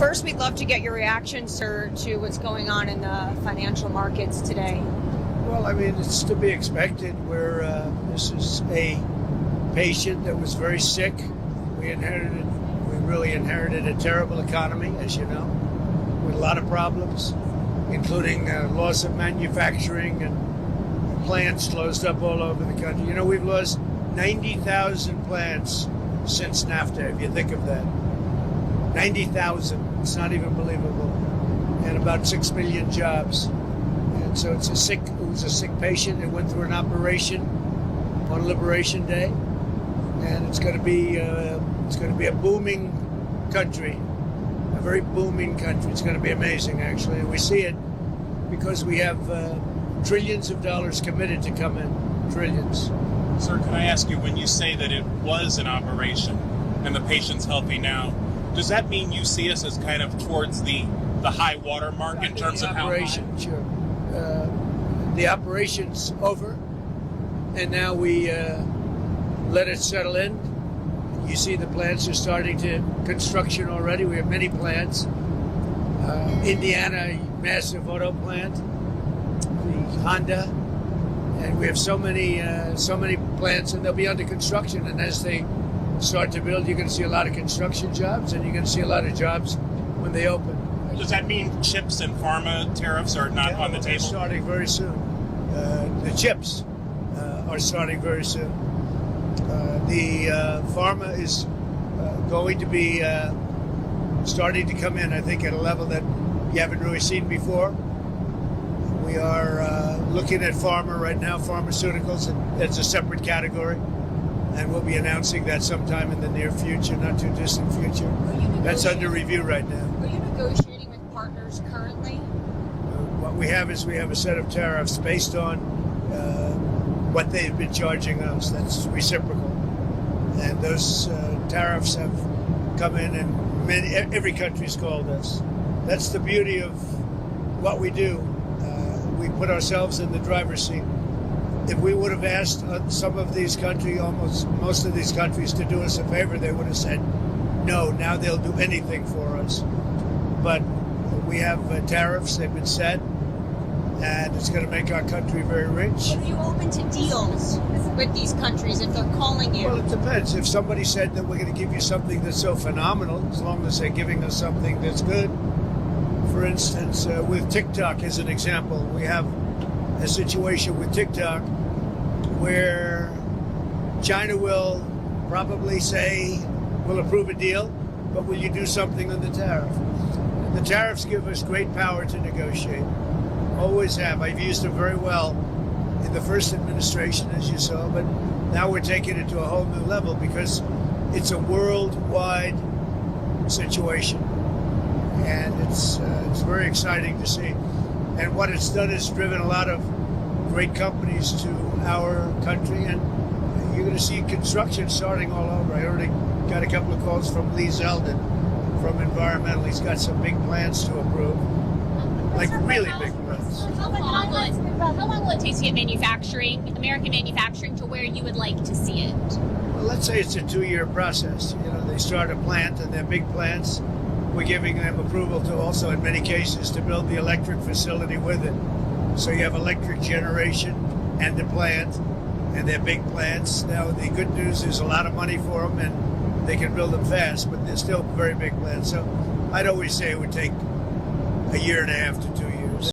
First, we'd love to get your reaction, sir, to what's going on in the financial markets today. Well, I mean, it's to be expected. This is a patient that was very sick. We really inherited a terrible economy, as you know, with a lot of problems, including loss of manufacturing and plants closed up all over the country. You know, we've lost 90,000 plants since NAFTA, if you think of that. 90,000. It's not even believable. And about 6 million jobs. And so it was a sick patient. It went through an operation on Liberation Day. And it's going to be a booming country, a very booming country. It's going to be amazing, actually. And we see it because we have trillions of dollars committed to come in. Trillions. Sir, can I ask you, when you say that it was an operation and the patient's healthy now, does that mean you see us as kind of towards the high water mark in terms of how high? Sure. The operation's over, and now we let it settle in. You see the plants are starting to construction already. We have many plants. Indiana, massive auto plant, the Honda, and we have so many plants, and they'll be under construction. And as they start to build, you're going to see a lot of construction jobs, and you're going to see a lot of jobs when they open. Does that mean chips and pharma tariffs are not on the table? They're starting very soon. The chips are starting very soon. The pharma is going to be starting to come in, I think, at a level that you haven't really seen before. We are looking at pharma right now, pharmaceuticals, and that's a separate category. And we'll be announcing that sometime in the near future, not too distant future. That's under review right now. Are you negotiating with partners currently? What we have is a set of tariffs based on what they've been charging us. That's reciprocal. And those tariffs have come in, and every country's called us. That's the beauty of what we do. We put ourselves in the driver's seat. If we would have asked some of these countries, most of these countries, to do us a favor, they would have said, no, now they'll do anything for us. But we have tariffs, they've been set, and it's going to make our country very rich. Are you open to deals with these countries if they're calling you? Well, it depends. If somebody said that we're going to give you something that's so phenomenal, as long as they're giving us something that's good. For instance, with TikTok as an example, we have a situation with TikTok where China will probably say, we'll approve a deal, but will you do something on the tariff? The tariffs give us great power to negotiate. Always have. I've used them very well in the first administration, as you saw, but now we're taking it to a whole new level because it's a worldwide situation. And it's very exciting to see. And what it's done is driven a lot of great companies to our country, and you're going to see construction starting all over. I already got a couple of calls from Lee Zeldin from Environmental. He's got some big plans to approve, like really big plans. How long will it take to get American manufacturing to where you would like to see it? Well, let's say it's a 2-year process. You know, they start a plant, and they're big plants. We're giving them approval to also, in many cases, to build the electric facility with it. So you have electric generation and the plant, and they're big plants. Now, the good news is a lot of money for them, and they can build them fast, but they're still very big plants. So I'd always say it would take a 1.5 to 2 years.